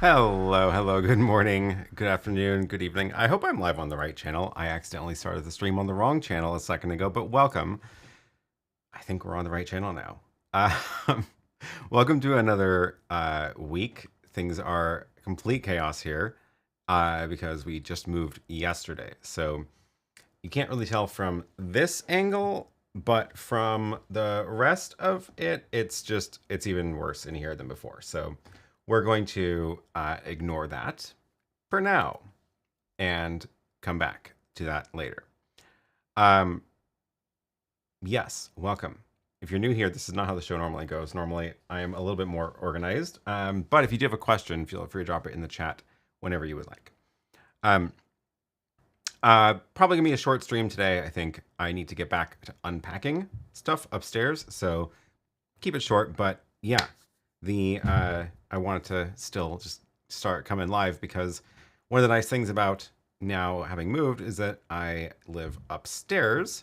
Hello, good morning, good afternoon, good evening. I hope I'm live on the right channel. I accidentally started the stream on the wrong channel a second ago, but welcome. I think we're on the right channel now. Welcome to another week. Things are complete chaos here because we just moved yesterday. So you can't really tell from this angle, but from the rest of it, it's even worse in here than before. So we're going to ignore that for now and come back to that later. Um, yes, welcome. If you're new here, this is not how the show normally goes. Normally, I am a little bit more organized. But if you do have a question, feel free to drop it in the chat whenever you would like. Um, Probably gonna be a short stream today. I think I need to get back to unpacking stuff upstairs, so keep it short. But yeah, I wanted to still just start coming live because one of the nice things about now having moved is that I live upstairs,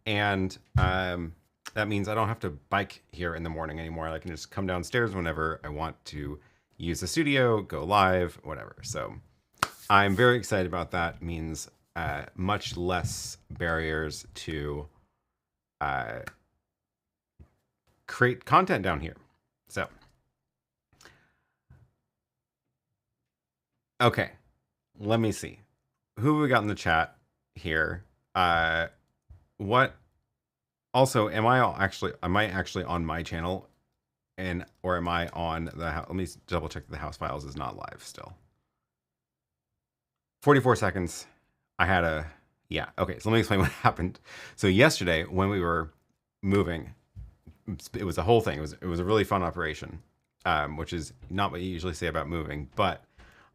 and that means I don't have to bike here in the morning anymore. I can just come downstairs whenever I want to use the studio, go live, whatever. So I'm very excited about that. It means much less barriers to create content down here. So, okay, let me see. Who have we got in the chat here? What? Also, am I actually on my channel, or am I on the? Let me double check that the house files is not live still. 44 seconds. I had a yeah. Okay, so let me explain what happened. So yesterday when we were moving, it was a whole thing. It was a really fun operation, which is not what you usually say about moving. But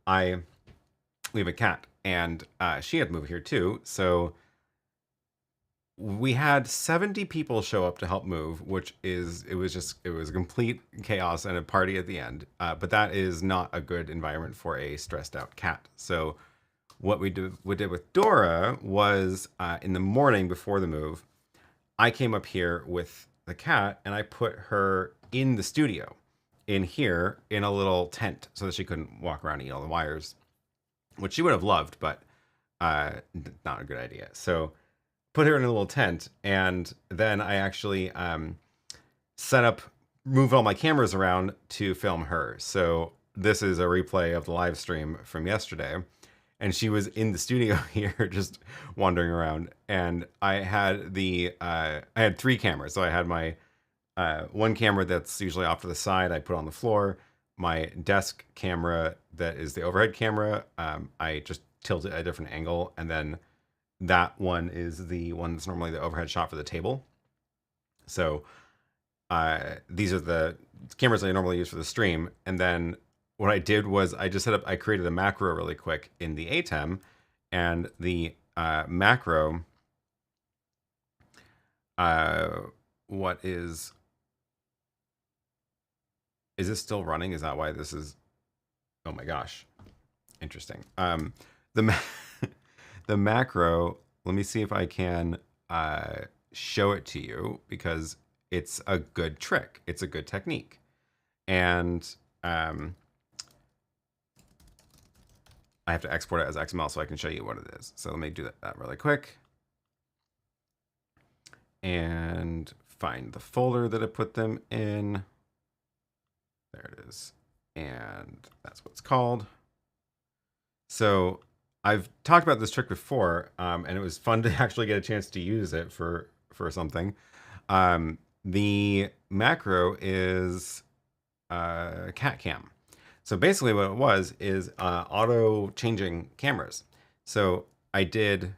we have a cat, and she had moved here too. So we had 70 people show up to help move, which is it was a complete chaos and a party at the end. But that is not a good environment for a stressed out cat. So what we did with Dora was in the morning before the move, I came up here with the cat and I put her in the studio in here in a little tent so that she couldn't walk around and eat all the wires, which she would have loved, but not a good idea. So put her in a little tent, and then I actually moved all my cameras around to film her. So this is a replay of the live stream from yesterday, and she was in the studio here just wandering around. And I had I had three cameras. So I had my one camera that's usually off to the side, I put on the floor. My desk camera that is the overhead camera, I just tilt it at a different angle, and then that one is the one that's normally the overhead shot for the table. So these are the cameras I normally use for the stream. And then what I did was I created a macro really quick in the ATEM, and the macro, what is this still running? Is that why this is, oh my gosh, interesting. The the macro, let me see if I can show it to you because it's a good trick. It's a good technique. And I have to export it as XML so I can show you what it is. So let me do that really quick. And find the folder that I put them in. There it is. And that's what it's called. So I've talked about this trick before, and it was fun to actually get a chance to use it for something. The macro is cat cam. So basically what it was is auto changing cameras. So I created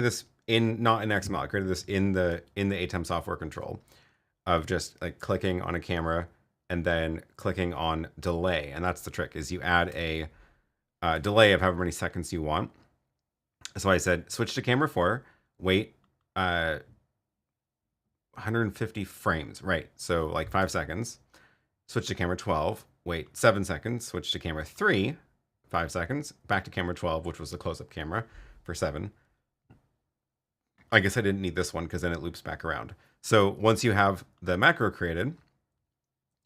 this not in XML. I created this in the ATEM software control of just like clicking on a camera and then clicking on delay. And that's the trick, is you add a delay of however many seconds you want. So I said, switch to camera 4, wait 150 frames, right? So like 5 seconds. Switch to camera 12, wait 7 seconds, switch to camera 3, 5 seconds, back to camera 12, which was the close-up camera for 7. I guess I didn't need this one because then it loops back around. So once you have the macro created,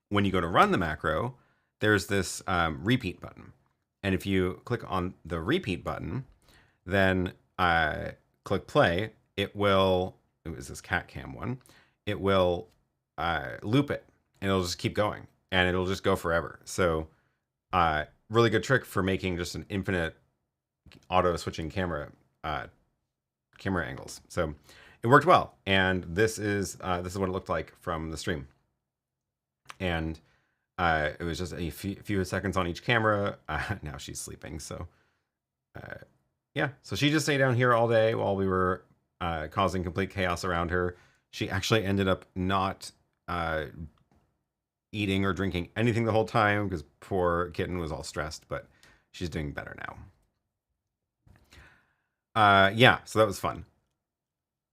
when you go to run the macro, there's this repeat button. And if you click on the repeat button, then click play, it will, it was this cat cam one, it will loop it and it'll just keep going and it'll just go forever. So really good trick for making just an infinite auto switching camera angles. So it worked well. And this is what it looked like from the stream. And it was just a few seconds on each camera. Now she's sleeping. So yeah, so she just stayed down here all day while we were causing complete chaos around her. She actually ended up not eating or drinking anything the whole time because poor kitten was all stressed, but she's doing better now. Yeah, so that was fun.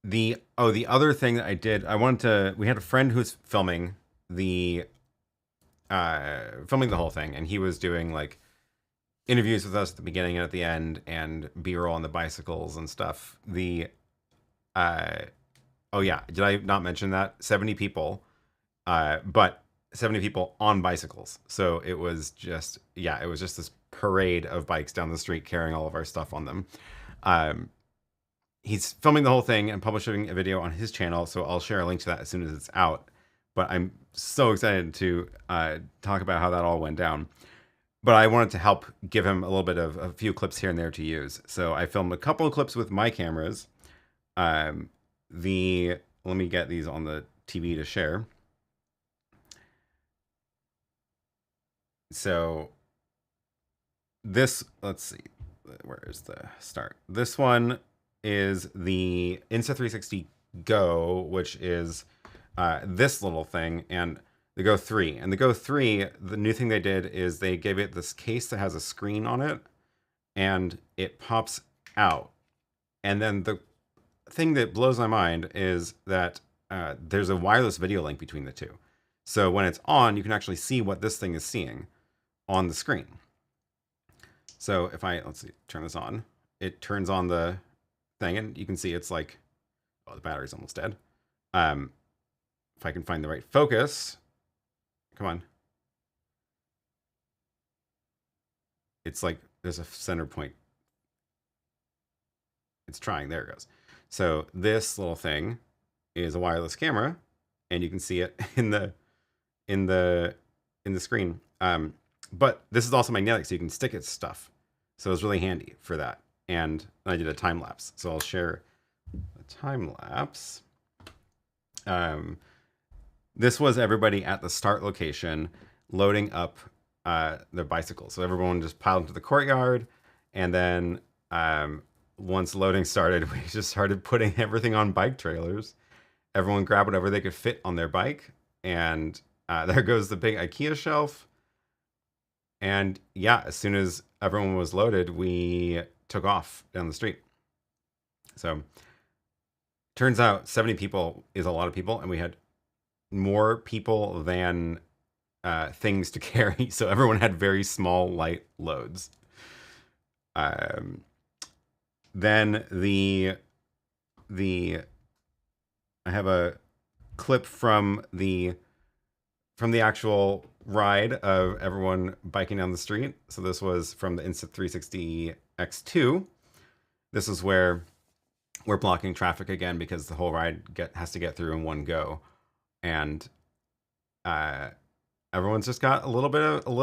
The other thing that I did, we had a friend who's filming the whole thing, and he was doing like interviews with us at the beginning and at the end, and B-roll on the bicycles and stuff. Oh yeah, did I not mention that? 70 people, but 70 people on bicycles. So it was just this parade of bikes down the street carrying all of our stuff on them. He's filming the whole thing and publishing a video on his channel, so I'll share a link to that as soon as it's out. But I'm so excited to talk about how that all went down. But I wanted to help give him a little bit of a few clips here and there to use. So I filmed a couple of clips with my cameras. Let me get these on the TV to share. So this, let's see, where is the start? This one is the Insta360 Go, which is this little thing, and the Go 3. And the Go 3, the new thing they did is they gave it this case that has a screen on it, and it pops out. And then the thing that blows my mind is that there's a wireless video link between the two. So when it's on, you can actually see what this thing is seeing on the screen. So if let's see, turn this on, it turns on the thing, and you can see it's like, oh, the battery's almost dead. If I can find the right focus, come on. It's like there's a center point. It's trying, there it goes. So this little thing is a wireless camera, and you can see it in the screen. But this is also magnetic, so you can stick it to stuff. So it's really handy for that. And I did a time lapse, so I'll share a time lapse. This was everybody at the start location loading up their bicycles. So everyone just piled into the courtyard, and then once loading started, we just started putting everything on bike trailers. Everyone grabbed whatever they could fit on their bike, and there goes the big IKEA shelf. And yeah, as soon as everyone was loaded, we took off down the street. So turns out 70 people is a lot of people, and we had more people than things to carry. So everyone had very small, light loads. Then I have a clip from the actual ride of everyone biking down the street. So this was from the Insta360 X2. This is where we're blocking traffic again because the whole ride has to get through in one go, and everyone's just got a little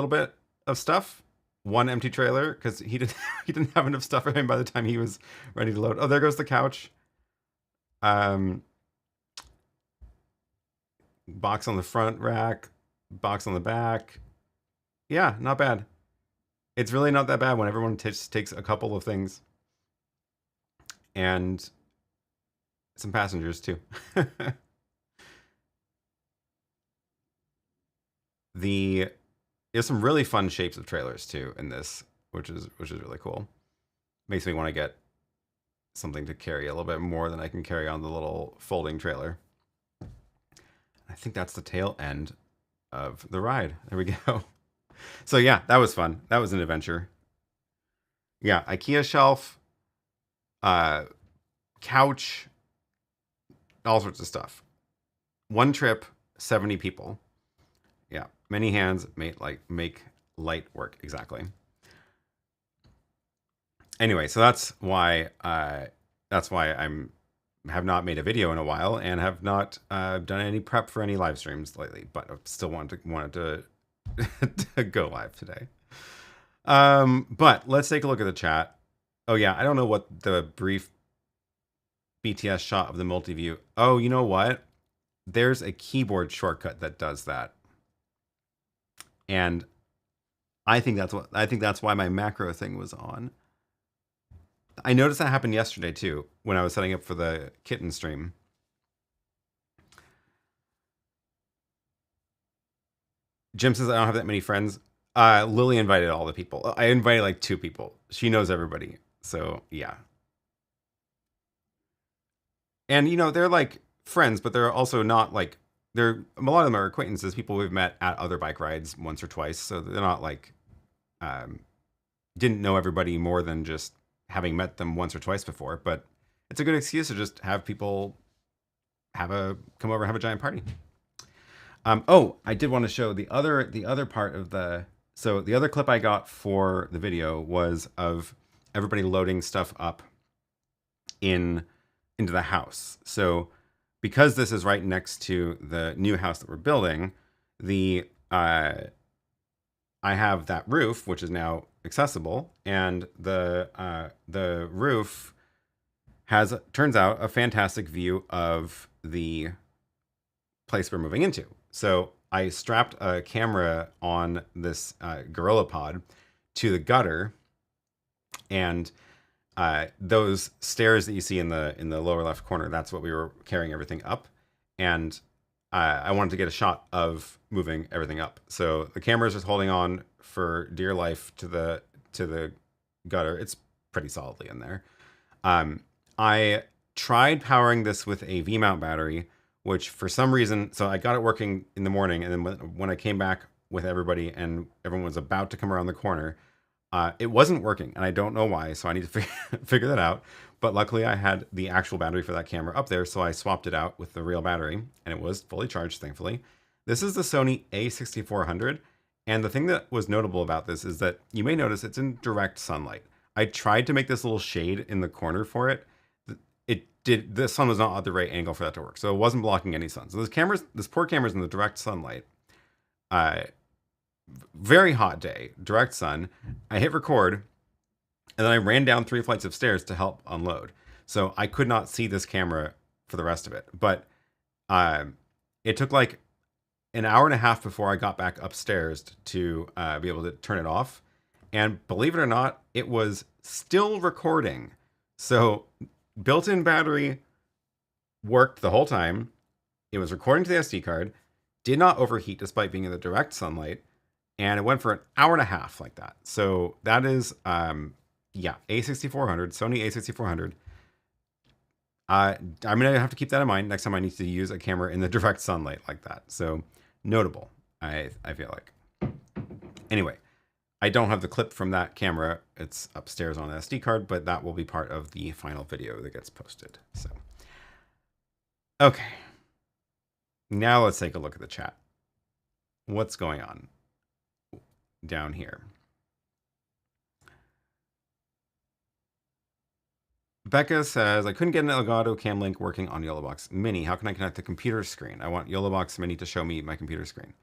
bit of stuff. One empty trailer because he didn't have enough stuff for him by the time he was ready to load. Oh, there goes the couch. Box on the front rack, box on the back. Yeah, not bad. It's really not that bad when everyone takes a couple of things. And some passengers too. There's some really fun shapes of trailers too in this, which is really cool. Makes me want to get something to carry a little bit more than I can carry on the little folding trailer. I think that's the tail end of the ride. There we go. So yeah, that was fun. That was an adventure. Yeah, IKEA shelf, couch, all sorts of stuff. One trip, 70 people. Yeah, many hands make light work exactly. Anyway, so that's why I'm have not made a video in a while and have not done any prep for any live streams lately, but I still wanted to to go live today. But let's take a look at the chat. Oh yeah, I don't know what the brief BTS shot of the multi-view. Oh, you know what? There's a keyboard shortcut that does that. And I think that's why my macro thing was on. I noticed that happened yesterday too, when I was setting up for the kitten stream. Jim says I don't have that many friends. Lily invited all the people. I invited like 2 people. She knows everybody. So yeah. And you know, they're like friends, but they're also not like a lot of them are acquaintances, people we've met at other bike rides once or twice. So they're not like didn't know everybody more than just having met them once or twice before, but it's a good excuse to just have people come over and have a giant party. Oh, I did want to show the other part of the other clip I got for the video was of everybody loading stuff up into the house. So because this is right next to the new house that we're building, I have that roof, which is now accessible, and the roof turns out a fantastic view of the place we're moving into. So I strapped a camera on this GorillaPod to the gutter, and those stairs that you see in the lower left corner, that's what we were carrying everything up. And I wanted to get a shot of moving everything up. So the camera is just holding on for dear life to the gutter. It's pretty solidly in there. I tried powering this with a V-mount battery, which for some reason, so I got it working in the morning, and then when I came back with everybody and everyone was about to come around the corner, it wasn't working, and I don't know why, so I need to figure that out. But luckily I had the actual battery for that camera up there, so I swapped it out with the real battery, and it was fully charged, thankfully. This is the Sony a6400, and the thing that was notable about this is that you may notice it's in direct sunlight. I tried to make this little shade in the corner for it. The sun was not at the right angle for that to work, so it wasn't blocking any sun. So this poor camera's in the direct sunlight. Very hot day, direct sun. I hit record, and then I ran down 3 flights of stairs to help unload. So I could not see this camera for the rest of it. But it took like an hour and a half before I got back upstairs to be able to turn it off. And believe it or not, it was still recording. So built-in battery worked the whole time. It was recording to the SD card, did not overheat despite being in the direct sunlight, and it went for an hour and a half like that. So that is, yeah, a6400, Sony a6400. I'm gonna have to keep that in mind next time I need to use a camera in the direct sunlight like that. So notable, I feel like. Anyway, I don't have the clip from that camera. It's upstairs on an SD card, but that will be part of the final video that gets posted. So, okay. Now let's take a look at the chat. What's going on down here? Becca says, I couldn't get an Elgato Cam Link working on YOLOBox Mini. How can I connect the computer screen? I want YOLOBox Mini to show me my computer screen.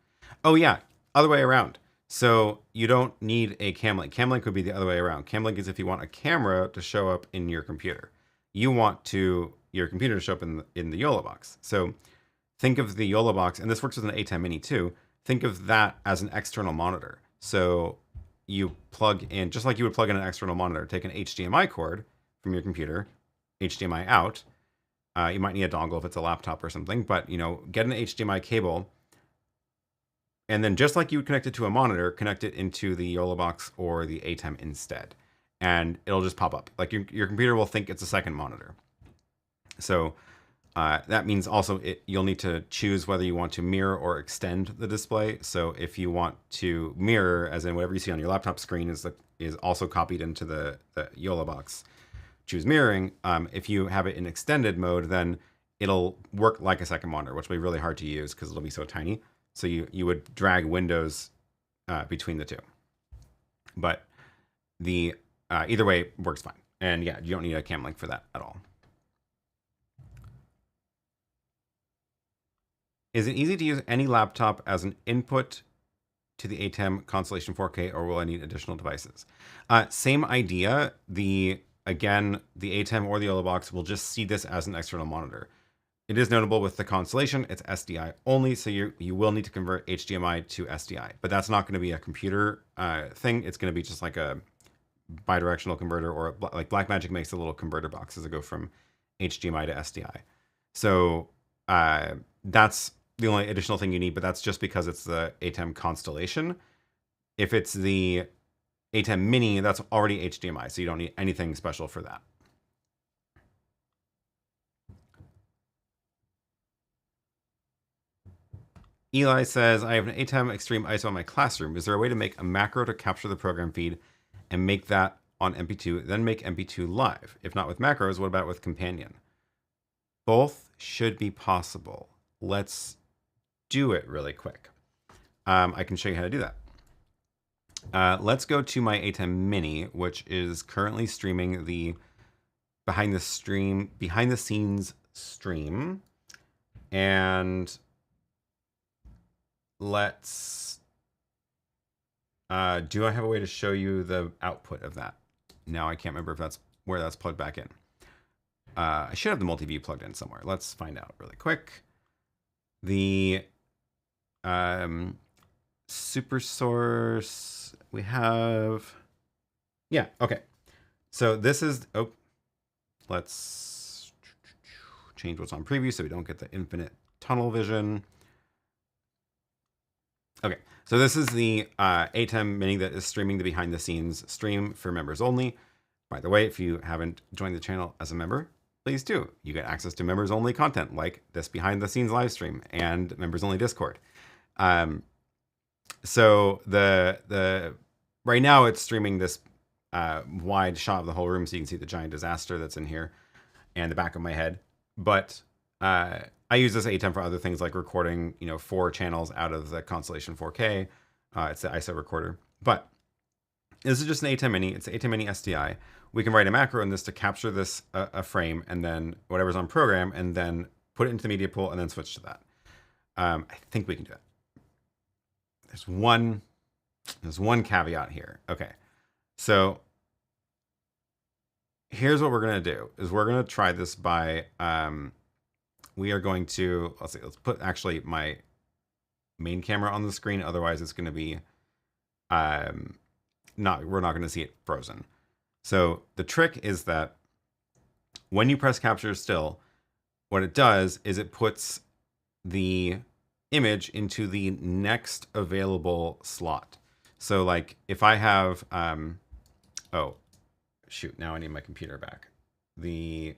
Oh yeah, other way around. So you don't need a Cam Link. Cam Link would be the other way around. Cam Link is if you want a camera to show up in your computer. You want your computer to show up in the YOLOBox. So think of the YOLOBox, and this works with an ATEM Mini too. Think of that as an external monitor. So you plug in, just like you would plug in an external monitor, take an HDMI cord from your computer, HDMI out. You might need a dongle if it's a laptop or something, but get an HDMI cable, and then just like you would connect it to a monitor, connect it into the YOLOBox or the ATEM instead, and it'll just pop up. Like your computer will think it's a second monitor. So that means also you'll need to choose whether you want to mirror or extend the display. So if you want to mirror, as in whatever you see on your laptop screen is also copied into the YOLOBox, choose mirroring. If you have it in extended mode, then it'll work like a second monitor, which will be really hard to use because it'll be so tiny. So you would drag windows between the two. But the either way works fine. And yeah, you don't need a cam link for that at all. Is it easy to use any laptop as an input to the ATEM Constellation 4K, or will I need additional devices? Same idea. Again, the ATEM or the YOLO box will just see this as an external monitor. It is notable with the Constellation, it's SDI only, so you will need to convert HDMI to SDI, but that's not going to be a computer thing. It's going to be just like a bidirectional converter, or like Blackmagic makes the little converter boxes that go from HDMI to SDI. So that's the only additional thing you need, but that's just because it's the ATEM Constellation. If it's the ATEM Mini, that's already HDMI, so you don't need anything special for that. Eli says, I have an ATEM Extreme ISO in my classroom. Is there a way to make a macro to capture the program feed and make that on MP2, then make MP2 live? If not with macros, what about with Companion? Both should be possible. Let's do it really quick. I can show you how to do that. Let's go to my ATEM Mini, which is currently streaming the behind the scenes stream. And let's, do I have a way to show you the output of that? Now I can't remember if that's where that's plugged back in. I should have the multi-view plugged in somewhere. Let's find out really quick. The super source we have, yeah, okay. So this is, oh, let's change what's on preview so we don't get the infinite tunnel vision. Okay, so this is the ATEM Mini that is streaming the behind the scenes stream for members only. By the way, if you haven't joined the channel as a member, please do. You get access to members only content like this behind the scenes live stream and members only Discord. So the right now it's streaming this wide shot of the whole room, so you can see the giant disaster that's in here and the back of my head. But I use this ATEM for other things like recording, 4 channels out of the Constellation 4K. It's the ISO recorder. But this is just an ATEM Mini. It's an ATEM Mini SDI. We can write a macro in this to capture this a frame, and then whatever's on program, and then put it into the media pool, and then switch to that. I think we can do it. There's one caveat here. Okay, so here's what we're gonna do: is we're gonna try this by we are going to let's put actually my main camera on the screen. Otherwise, it's going to be we're not going to see it frozen. So the trick is that when you press capture still, what it does is it puts the image into the next available slot. So like if I have, oh shoot, now I need my computer back. The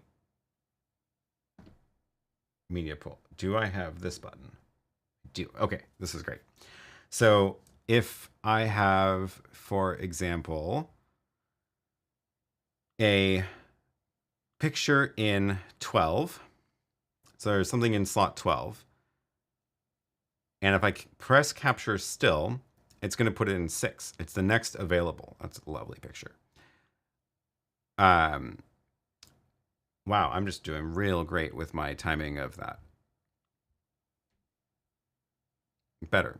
media pool. Do I have this button? Do. Okay, this is great. So if I have, for example, a picture in 12, so there's something in slot 12, and if I press capture still, it's going to put it in 6. It's the next available. That's a lovely picture. Wow, I'm just doing real great with my timing of that. Better.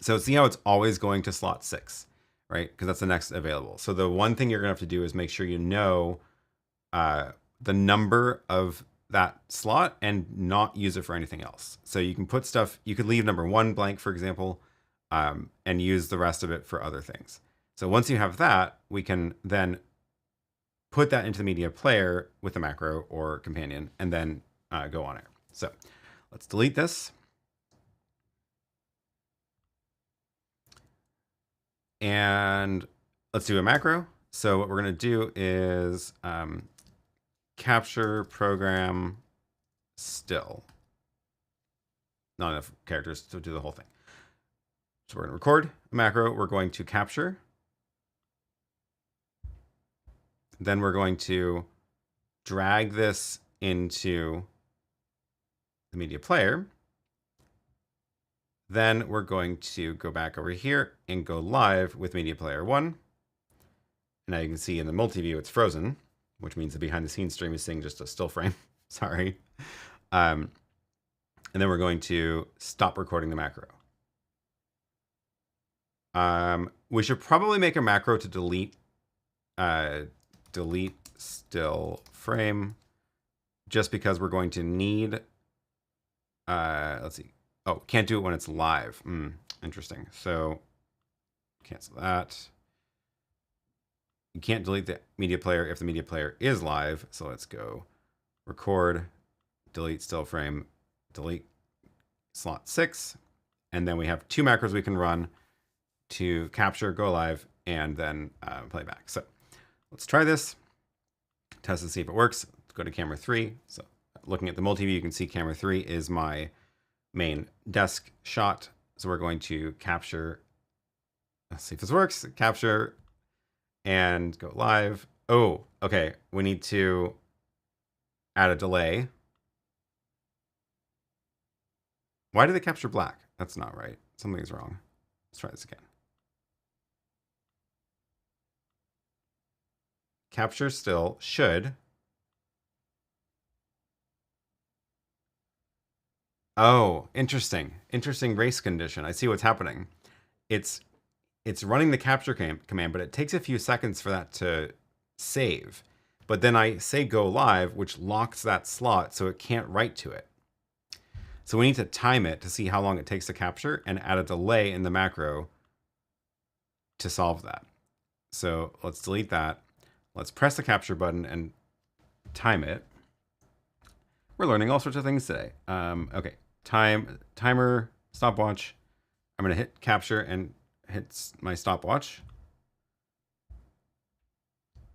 So see how it's always going to slot 6, right? Because that's the next available. So the one thing you're going to have to do is make sure you know the number of that slot and not use it for anything else. So you can put stuff, you could leave number 1 blank, for example, and use the rest of it for other things. So once you have that, we can then put that into the media player with a macro or companion, and then go on air. So let's delete this. And let's do a macro. So what we're going to do is capture program still. Not enough characters to do the whole thing. So we're going to record a macro. We're going to capture. Then we're going to drag this into the media player. Then we're going to go back over here and go live with Media Player 1. And now you can see in the multi-view it's frozen, which means the behind the scenes stream is seeing just a still frame. Sorry. And then we're going to stop recording the macro. We should probably make a macro to delete still frame, just because we're going to need, let's see. Oh, can't do it when it's live. Interesting. So cancel that. You can't delete the media player if the media player is live. So let's go record, delete still frame, delete slot 6. And then we have 2 macros we can run to capture, go live, and then play back. So let's try this, test and see if it works. Let's go to camera 3. So looking at the multi-view, you can see camera 3 is my main desk shot. So we're going to capture, let's see if this works, capture and go live. Oh, okay. We need to add a delay. Why did they capture black? That's not right. Something's wrong. Let's try this again. Capture still should. Oh, interesting. Interesting race condition. I see what's happening. It's running the capture command, but it takes a few seconds for that to save. But then I say go live, which locks that slot so it can't write to it. So we need to time it to see how long it takes to capture and add a delay in the macro to solve that. So let's delete that. Let's press the capture button and time it. We're learning all sorts of things today. Okay, timer, stopwatch. I'm gonna hit capture and hit my stopwatch.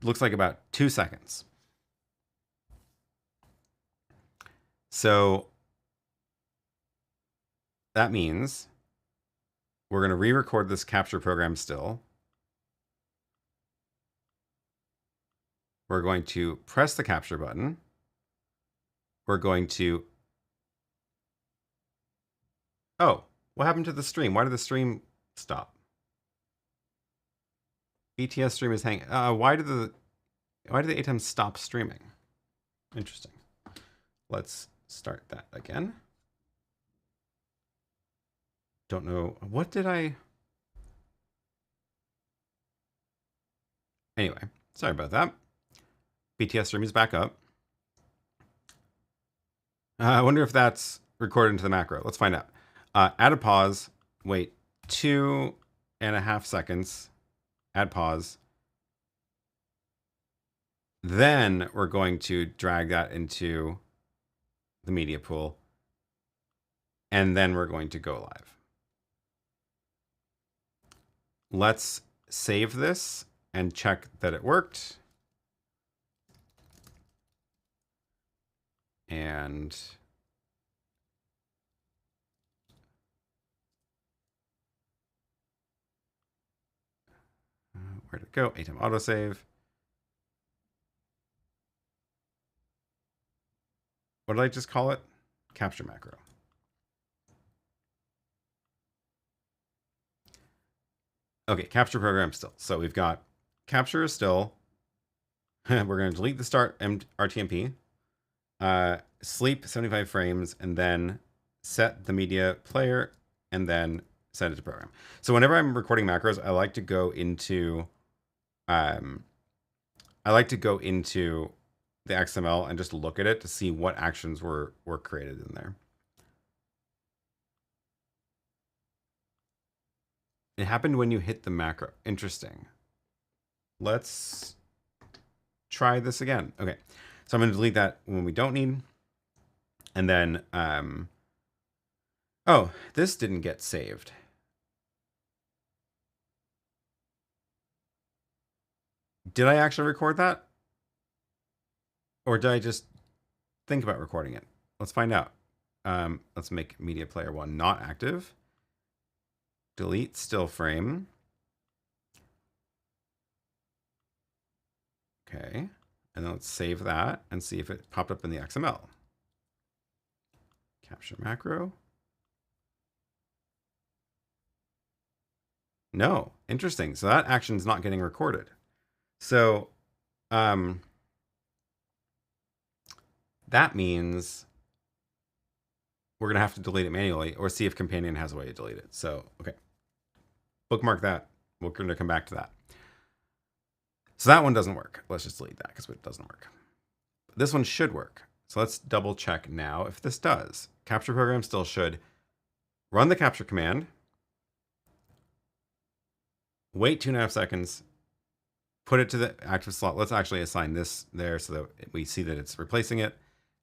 Looks like about 2 seconds. So that means we're gonna re-record this capture program still. We're going to press the capture button. We're going to, oh, what happened to the stream? Why did the stream stop? BTS stream is hanging. Why did the ATEM stop streaming? Interesting. Let's start that again. Don't know. What did I? Anyway, sorry about that. BTS stream is back up. I wonder if that's recorded into the macro. Let's find out. Add a pause. Wait 2.5 seconds. Add pause. Then we're going to drag that into the media pool. And then we're going to go live. Let's save this and check that it worked. And where'd it go? ATEM autosave. What did I just call it? Capture macro. Okay, capture program still. So we've got capture is still. We're going to delete the start RTMP. Sleep 75 frames, and then set the media player, and then set it to program. So whenever I'm recording macros, I like to go into the XML and just look at it to see what actions were created in there. It happened when you hit the macro. Interesting. Let's try this again. Okay, so I'm going to delete that when we don't need. And then, oh, this didn't get saved. Did I actually record that? Or did I just think about recording it? Let's find out. Let's make media player 1 not active. Delete still frame. Okay, and then let's save that and see if it popped up in the XML. Capture macro. No, interesting. So that action's not getting recorded. So that means we're going to have to delete it manually or see if Companion has a way to delete it. So, okay. Bookmark that. We're going to come back to that. So that one doesn't work. Let's just delete that because it doesn't work. This one should work. So let's double check now if this does. Capture program still should run the capture command, wait 2.5 seconds, put it to the active slot. Let's actually assign this there so that we see that it's replacing it,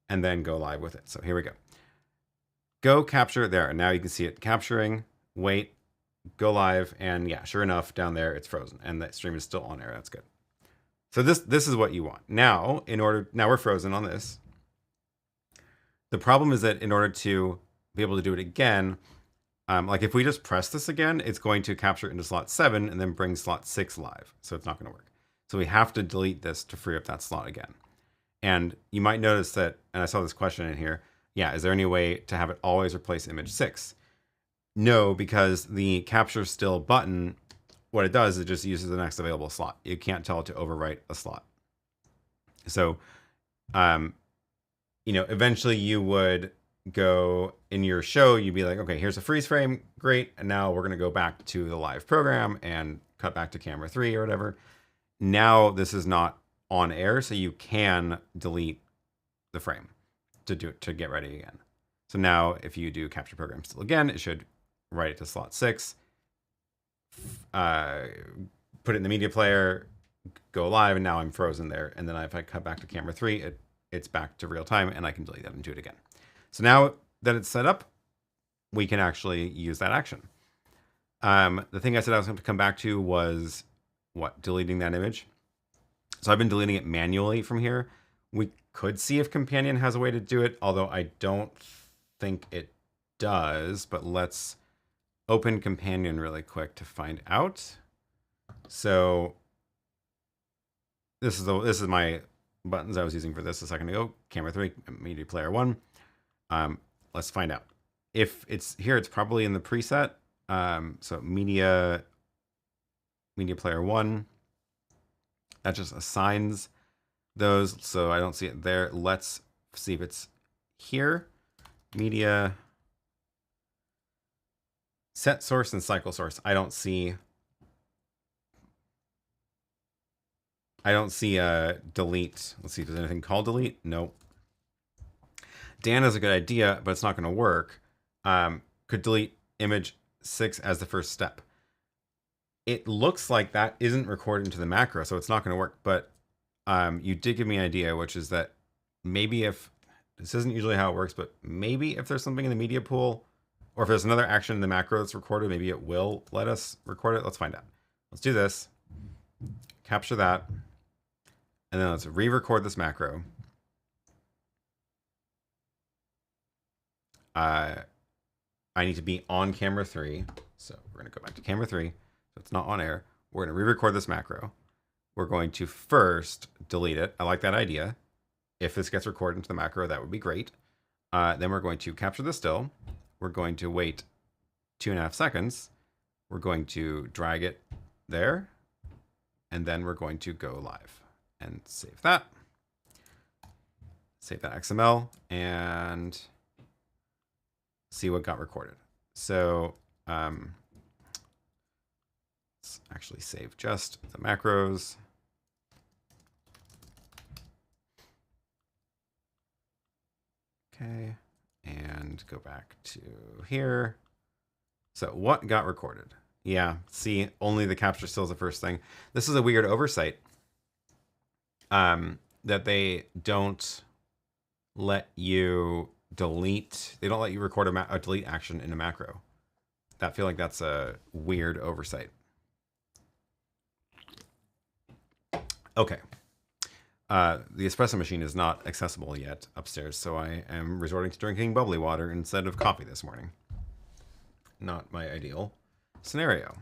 and then go live with it. So here we go. Go capture there. And now you can see it capturing, wait, go live, and yeah, sure enough, down there it's frozen and the stream is still on air. That's good. So this is what you want. Now, now we're frozen on this. The problem is that in order to be able to do it again, like if we just press this again, it's going to capture into slot 7 and then bring slot 6 live. So it's not going to work. So we have to delete this to free up that slot again. And you might notice that, and I saw this question in here, yeah, is there any way to have it always replace image 6? No, because the capture still button, what it does is it just uses the next available slot. You can't tell it to overwrite a slot. So, eventually you would go in your show, you'd be like, okay, here's a freeze frame, great. And now we're going to go back to the live program and cut back to camera 3 or whatever. Now this is not on air, so you can delete the frame to get ready again. So now if you do capture program still again, it should write it to slot 6, put it in the media player, go live, and now I'm frozen there. And then if I cut back to camera 3, it's back to real time, and I can delete that and do it again. So now that it's set up, we can actually use that action. The thing I said I was going to come back to was deleting that image. So I've been deleting it manually from here. We could see if Companion has a way to do it, although I don't think it does, but let's open Companion really quick to find out. So this is my buttons I was using for this a second ago. Camera 3, media player 1. Let's find out. If it's here, it's probably in the preset. So media player 1. That just assigns those, so I don't see it there. Let's see if it's here. Media set source and cycle source. I don't see delete. Let's see, does anything call delete? Nope. Dan has a good idea, but it's not going to work. Could delete image 6 as the first step. It looks like that isn't recorded into the macro, so it's not going to work. But you did give me an idea, which is that maybe if this isn't usually how it works, but maybe if there's something in the media pool, or if there's another action in the macro that's recorded, maybe it will let us record it. Let's find out. Let's do this. Capture that. And then let's re-record this macro. I need to be on camera 3. So we're going to go back to camera 3. So it's not on air. We're going to re-record this macro. We're going to first delete it. I like that idea. If this gets recorded into the macro, that would be great. Then we're going to capture the still. We're going to wait 2.5 seconds. We're going to drag it there. And then we're going to go live and save that. Save that XML and see what got recorded. So let's actually save just the macros. Okay, and go back to here. So what got recorded? Yeah, see, only the capture still is the first thing. This is a weird oversight that they don't let you delete. They don't let you record a delete action in a macro. I feel like that's a weird oversight. Okay. The espresso machine is not accessible yet upstairs, so I am resorting to drinking bubbly water instead of coffee this morning. Not my ideal scenario.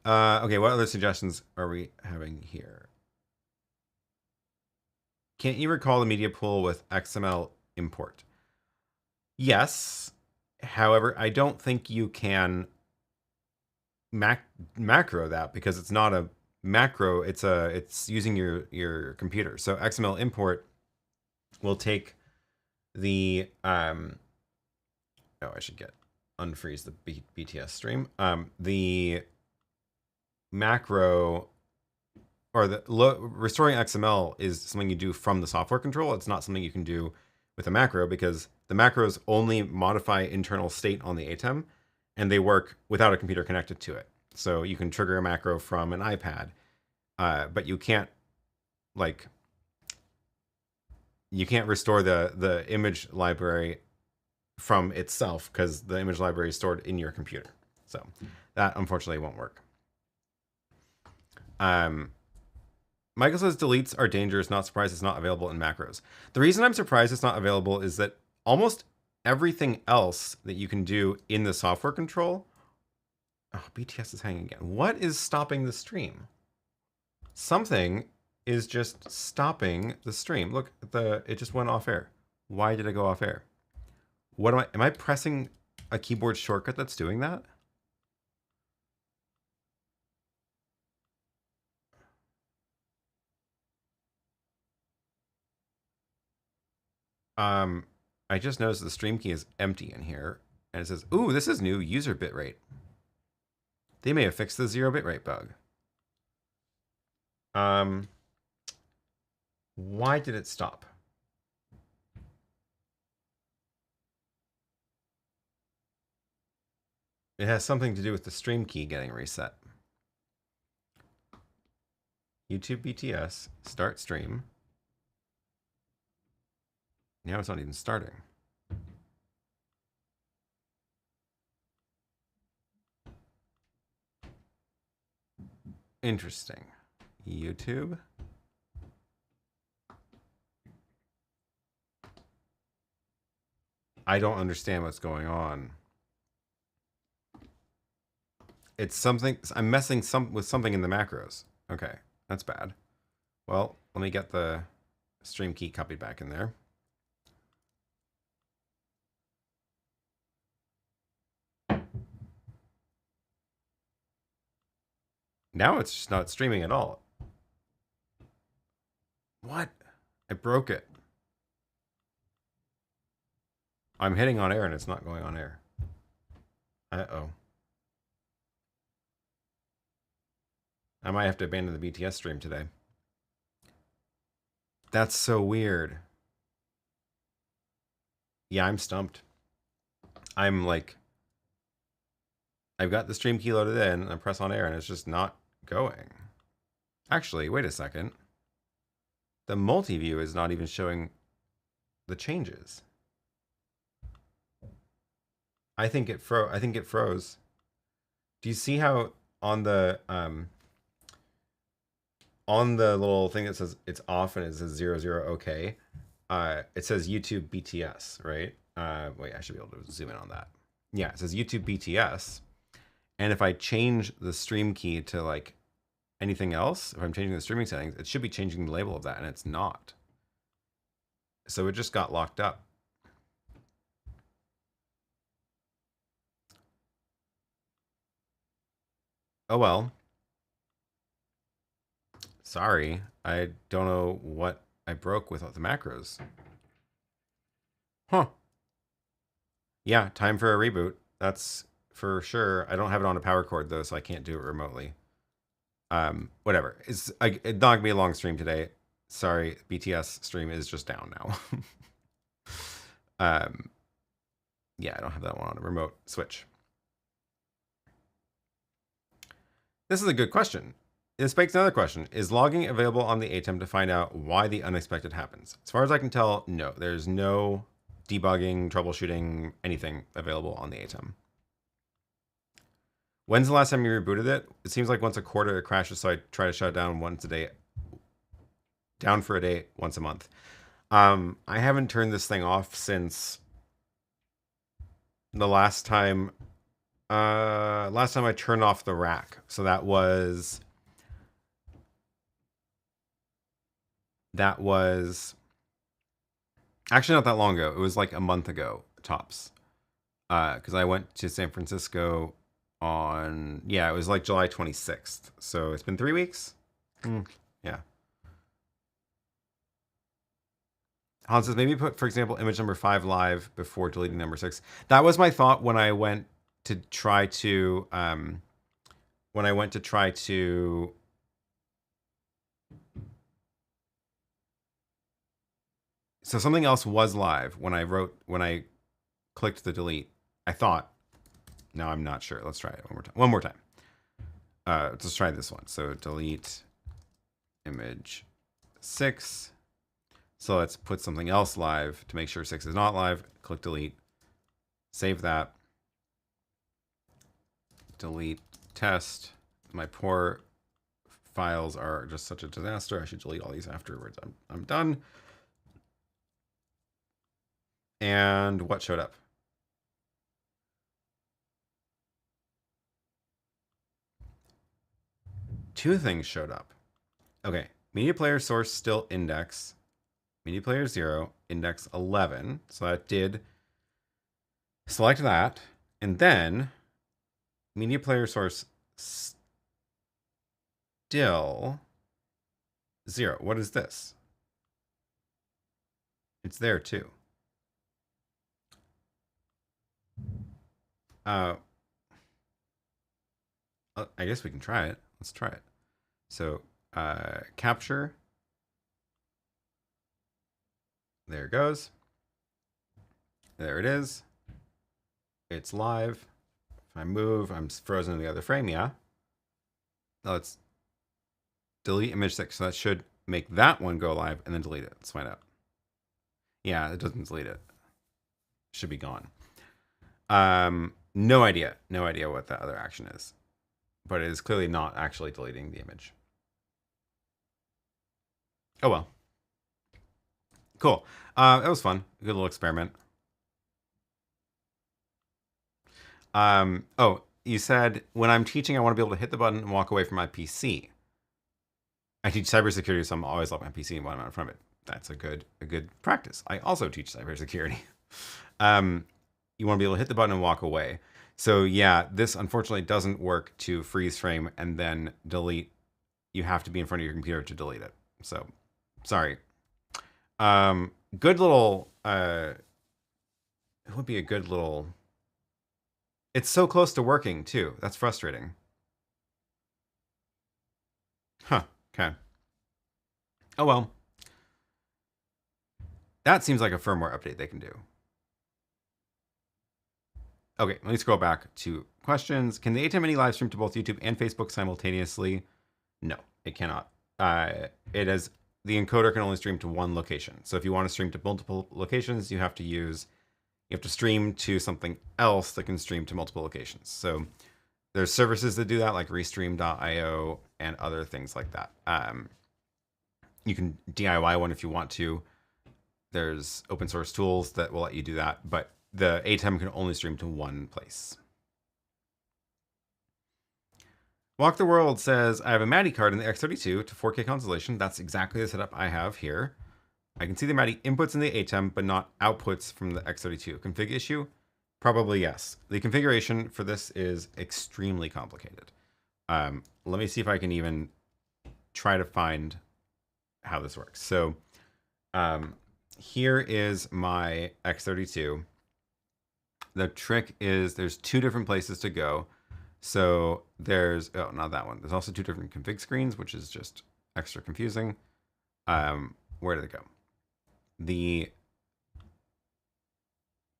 Okay, what other suggestions are we having here? Can't you recall the media pool with XML import? Yes. However, I don't think you can macro that because it's not a macro, it's using your computer. So XML import will take the oh, I should get unfreeze the BTS stream. The macro or the restoring XML is something you do from the software control. It's not something you can do with a macro because the macros only modify internal state on the ATEM and they work without a computer connected to it. So you can trigger a macro from an iPad, but you can't restore the image library from itself because the image library is stored in your computer. So that unfortunately won't work. Michael says deletes are dangerous. Not surprised it's not available in macros. The reason I'm surprised it's not available is that almost everything else that you can do in the software control. Oh, BTS is hanging again. What is stopping the stream? Something is just stopping the stream. Look, it just went off air. Why did it go off air? What am I pressing a keyboard shortcut that's doing that? I just noticed the stream key is empty in here, and it says, "Ooh, this is new user bitrate." They may have fixed the 0 bitrate bug. Why did it stop? It has something to do with the stream key getting reset. YouTube BTS, start stream. Now it's not even starting. Interesting. YouTube. I don't understand what's going on. It's something, I'm messing with something in the macros. Okay, that's bad. Well, let me get the stream key copied back in there. Now it's just not streaming at all. What? I broke it. I'm hitting on air and it's not going on air. Uh-oh. I might have to abandon the BTS stream today. That's so weird. Yeah, I'm stumped. I'm like, I've got the stream key loaded in, I press on air and it's just not going. Actually, wait a second. The multi-view is not even showing the changes. I think it froze. Do you see how on the little thing that says it's off and it says 00 OK, it says YouTube BTS, right? Wait, I should be able to zoom in on that. Yeah, it says YouTube BTS. And if I change the stream key to like anything else, if I'm changing the streaming settings, it should be changing the label of that, and it's not. So it just got locked up. Oh well. Sorry, I don't know what I broke with the macros. Huh. Yeah, time for a reboot. That's for sure. I don't have it on a power cord though, so I can't do it remotely. Whatever. It's not gonna be a long stream today. Sorry, BTS stream is just down now. Yeah, I don't have that one on a remote switch. This is a good question. This begs another question. Is logging available on the ATEM to find out why the unexpected happens? As far as I can tell, no. There's no debugging, troubleshooting, anything available on the ATEM. When's the last time you rebooted it? It seems like once a quarter it crashes, so I try to shut it down once a day. Down for a day, once a month. I haven't turned this thing off since the last time I turned off the rack. So that was actually not that long ago. It was like a month ago, tops. Because I went to San Francisco on, yeah, it was like July 26th. So it's been 3 weeks. Yeah. Hans says maybe put, for example, image number 5 live before deleting number 6. That was my thought when I went to try to so something else was live when I clicked the delete. I thought. Now I'm not sure. Let's try it one more time. One more time. Let's try this one. So delete image 6. So let's put something else live to make sure 6 is not live. Click delete. Save that. Delete test. My poor files are just such a disaster. I should delete all these afterwards. I'm done. And what showed up? Two things showed up. Okay, media player source still index. Media player 0, index 11. So that did select that. And then media player source still 0. What is this? It's there too. I guess we can try it. Let's try it. So capture. There it goes. There it is. It's live. If I move, I'm frozen in the other frame. Yeah. Now let's delete image 6. So that should make that one go live and then delete it. Let's find out. Yeah, it doesn't delete it. Should be gone. No idea. No idea what that other action is. But it is clearly not actually deleting the image. Oh well. Cool. That was fun. A good little experiment. Oh, you said, when I'm teaching, I want to be able to hit the button and walk away from my PC. I teach cybersecurity, so I'm always let my PC when I'm out in front of it. That's a good practice. I also teach cybersecurity. You want to be able to hit the button and walk away. So yeah, this unfortunately doesn't work to freeze frame and then delete. You have to be in front of your computer to delete it. So, sorry. Good little, it would be a good little, it's so close to working too. That's frustrating. Huh, okay. Oh well. That seems like a firmware update they can do. Okay, let me scroll back to questions. Can the ATEM Mini live stream to both YouTube and Facebook simultaneously? No, it cannot. It is, the encoder can only stream to one location. So if you want to stream to multiple locations, you have to stream to something else that can stream to multiple locations. So there's services that do that, like Restream.io and other things like that. You can DIY one if you want to. There's open source tools that will let you do that, but the ATEM can only stream to one place. Walk the World says, I have a MADI card in the X32 to 4K Constellation. That's exactly the setup I have here. I can see the MADI inputs in the ATEM, but not outputs from the X32. Config issue? Probably yes. The configuration for this is extremely complicated. Let me see if I can even try to find how this works. So here is my X32. The trick is there's two different places to go. So there's, oh, not that one. There's also two different config screens, which is just extra confusing. Where did it go? The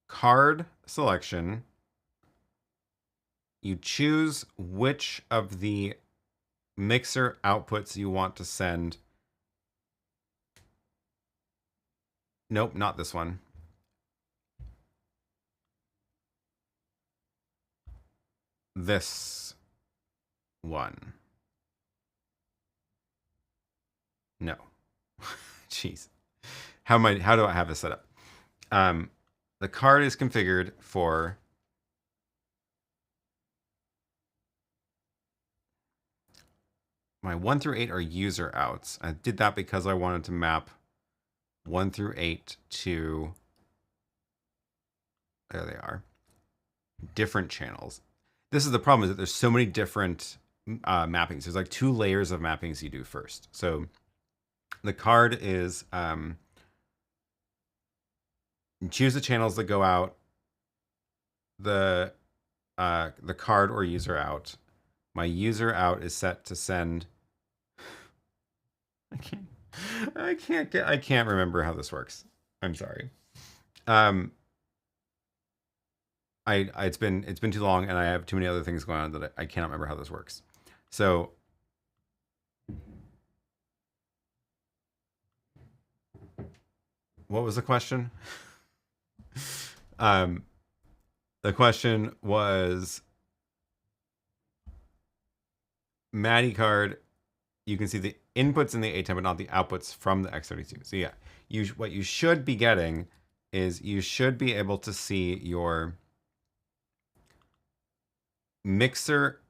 card selection, you choose which of the mixer outputs you want to send. Nope, not this one. This one. No. Jeez. How do I have this set up? The card is configured for my 1 through 8 are user outs. I did that because I wanted to map 1 through 8 to, there they are, different channels. this is the problem, is that there's so many different mappings. There's like 2 layers of mappings you do first. So the card is choose the channels that go out, the card or user out. My user out is set to send. I can't remember how this works. I'm sorry. It's been too long, and I have too many other things going on that I cannot remember how this works. So what was the question? The question was Maddie card. You can see the inputs in the ATEM, but not the outputs from the X32. So yeah, what you should be getting is you should be able to see your mixer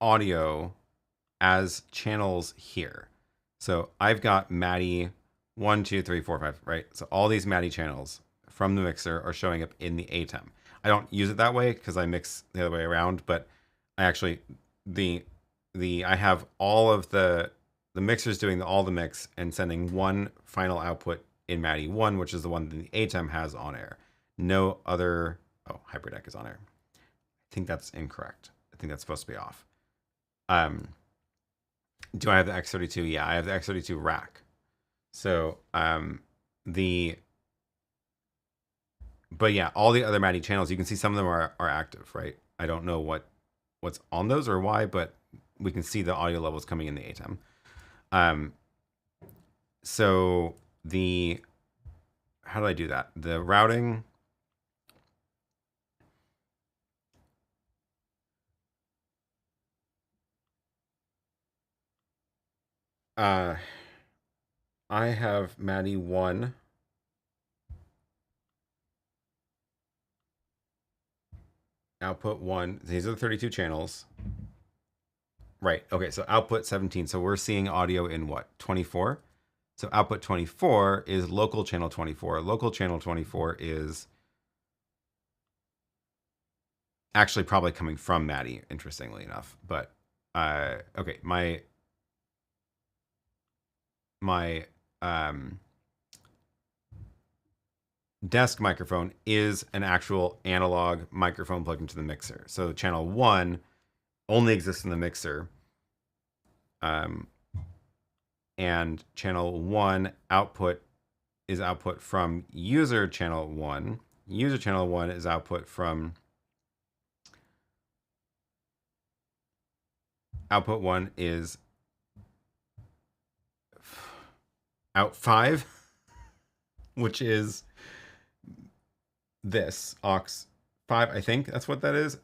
audio as channels here. So I've got Maddie 1, 2, 3, 4, 5, right? So all these Maddie channels from the mixer are showing up in the ATEM. I don't use it that way because I mix the other way around, but I actually I have all of the mixers doing all the mix and sending one final output in Maddie 1, which is the one that the ATEM has on air. No other. Oh, HyperDeck is on air. I think that's incorrect. I think that's supposed to be off. Do I have the X32? Yeah, I have the X32 rack. So but yeah, all the other Maddie channels, you can see some of them are active, right? I don't know what's on those or why, but we can see the audio levels coming in the ATEM. So how do I do that? The routing. I have Maddie 1. Output 1. These are the 32 channels. Right. Okay. So output 17. So we're seeing audio in what? 24. So output 24 is local channel 24. Local channel 24 is actually probably coming from Maddie, interestingly enough. But okay, my desk microphone is an actual analog microphone plugged into the mixer. So channel 1 only exists in the mixer. And channel 1 output is output from user channel 1. User channel 1 is output from output 1 is out 5, which is this aux 5. I think that's what that is.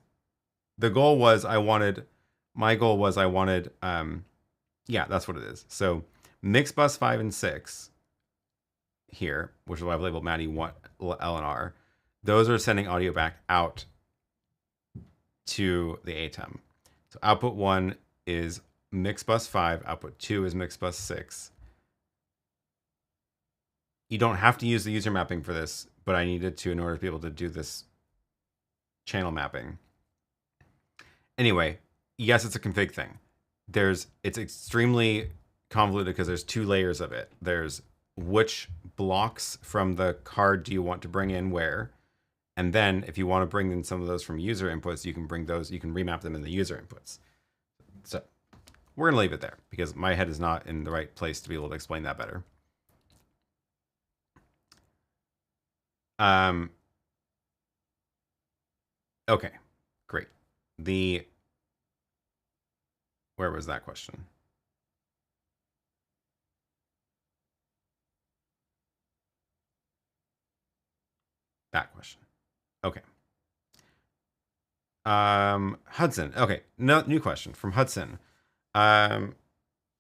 The goal was my goal was yeah, that's what it is. So mix bus 5 and 6 here, which is what I've labeled Maddie 1 L and R. Those are sending audio back out to the ATEM. So output 1 is mix bus 5, output 2 is mix bus 6. You don't have to use the user mapping for this, but I needed to in order to be able to do this channel mapping. Anyway, yes, it's a config thing. It's extremely convoluted because there's 2 layers of it. There's which blocks from the card do you want to bring in where, and then if you want to bring in some of those from user inputs, you can remap them in the user inputs. So we're gonna leave it there because my head is not in the right place to be able to explain that better. Okay, great. Where was that question? That question. Okay. Hudson. Okay, no new question from Hudson. When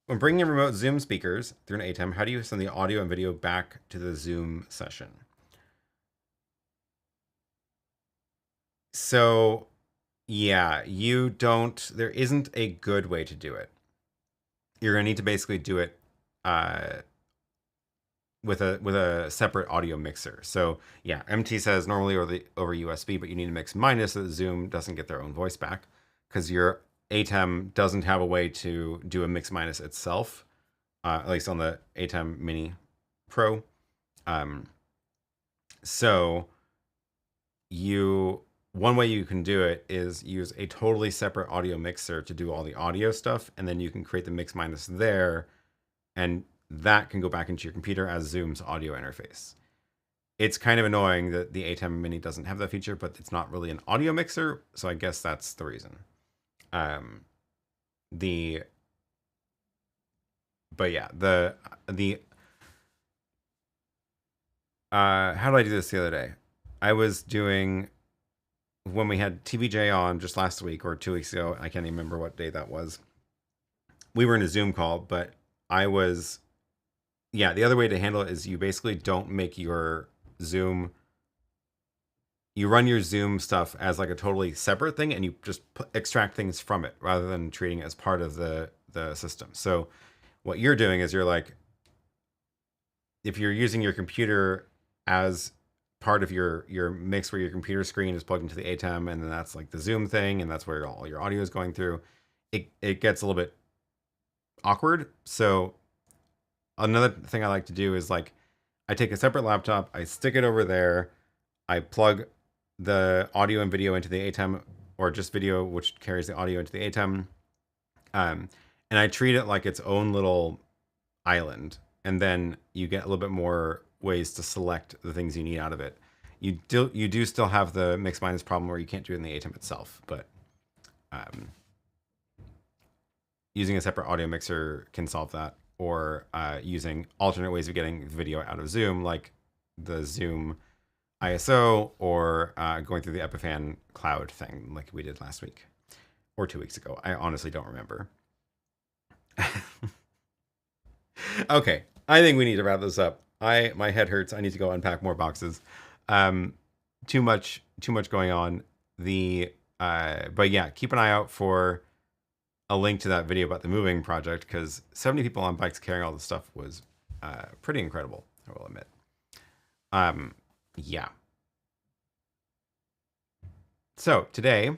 bringing in remote Zoom speakers through an ATEM, how do you send the audio and video back to the Zoom session? So, yeah, there isn't a good way to do it. You're going to need to basically do it with a separate audio mixer. So yeah, MT says normally over USB, but you need to mix minus so that Zoom doesn't get their own voice back, because your ATEM doesn't have a way to do a mix minus itself, at least on the ATEM Mini Pro. So one way you can do it is use a totally separate audio mixer to do all the audio stuff, and then you can create the mix minus there, and that can go back into your computer as Zoom's audio interface. It's kind of annoying that the ATEM Mini doesn't have that feature, but it's not really an audio mixer, so I guess that's the reason. But yeah, how did I do this the other day? I was doing, when we had TVJ on just last week or 2 weeks ago, I can't even remember what day that was. We were in a Zoom call, but the other way to handle it is you basically don't make your Zoom, you run your Zoom stuff as like a totally separate thing, and you just extract things from it rather than treating it as part of the system. So what you're doing is you're like, if you're using your computer as part of your mix where your computer screen is plugged into the ATEM, and then that's like the Zoom thing, and that's where all your audio is going through, it gets a little bit awkward. So another thing I like to do is, like, I take a separate laptop, I stick it over there, I plug the audio and video into the ATEM, or just video, which carries the audio into the ATEM, and I treat it like its own little island, and then you get a little bit more ways to select the things you need out of it. You do still have the mix minus problem where you can't do it in the ATEM itself, but using a separate audio mixer can solve that, or using alternate ways of getting video out of Zoom, like the Zoom ISO, or going through the Epiphan cloud thing like we did last week or 2 weeks ago. I honestly don't remember. Okay, I think we need to wrap this up. My head hurts. I need to go unpack more boxes. Too much going on. But yeah, keep an eye out for a link to that video about the moving project, because 70 people on bikes carrying all this stuff was pretty incredible, I will admit. Yeah. So today,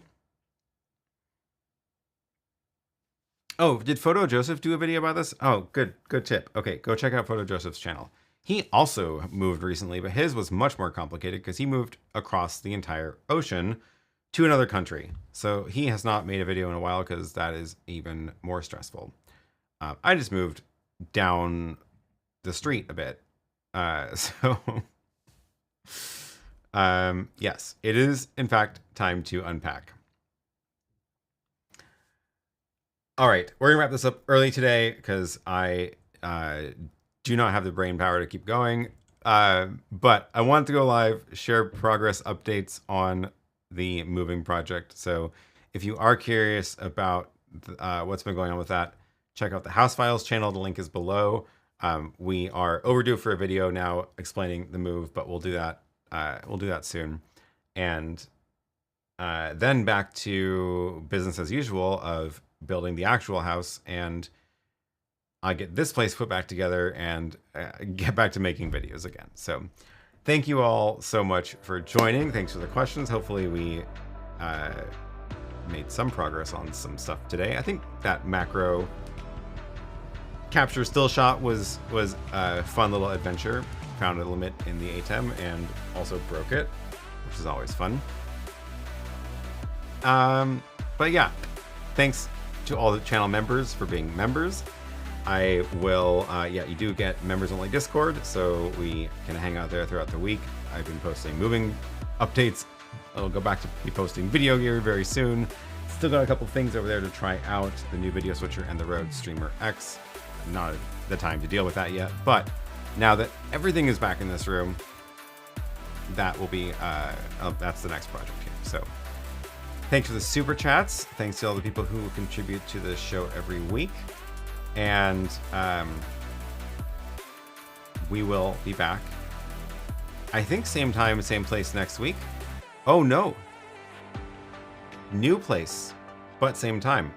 oh, did Photo Joseph do a video about this? Oh, good tip. Okay, go check out Photo Joseph's channel. He also moved recently, but his was much more complicated because he moved across the entire ocean to another country. So he has not made a video in a while because that is even more stressful. I just moved down the street a bit. Yes, it is in fact time to unpack. All right, we're gonna wrap this up early today because I do not have the brain power to keep going. But I wanted to go live, share progress updates on the moving project. So if you are curious about what's been going on with that, check out the House Files channel. The link is below. We are overdue for a video now explaining the move, but we'll do that. We'll do that soon. And then back to business as usual of building the actual house, and I get this place put back together and get back to making videos again. So thank you all so much for joining. Thanks for the questions. Hopefully we made some progress on some stuff today. I think that macro capture still shot was a fun little adventure. Found a limit in the ATEM and also broke it, which is always fun. But yeah, thanks to all the channel members for being members. I will, you do get members only Discord, so we can hang out there throughout the week. I've been posting moving updates. I'll go back to be posting video gear very soon. Still got a couple things over there to try out, the new video switcher and the Rode Streamer X. Not the time to deal with that yet, but now that everything is back in this room, that will be, that's the next project here. So thanks for the super chats. Thanks to all the people who contribute to the show every week. And we will be back, I think, same time, same place next week. Oh no, new place, but same time.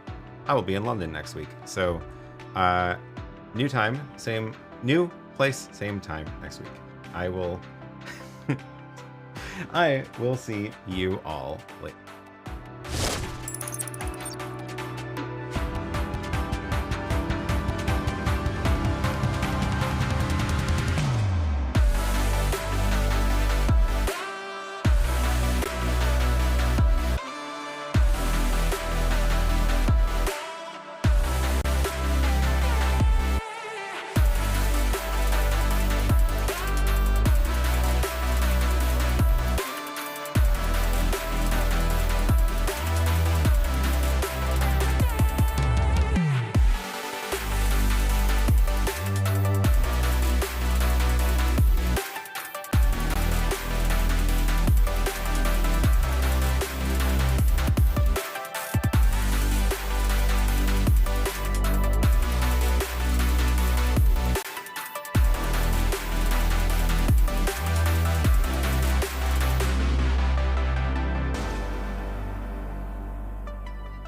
I will be in London next week. So new time, new place, same time next week. I will I will see you all later.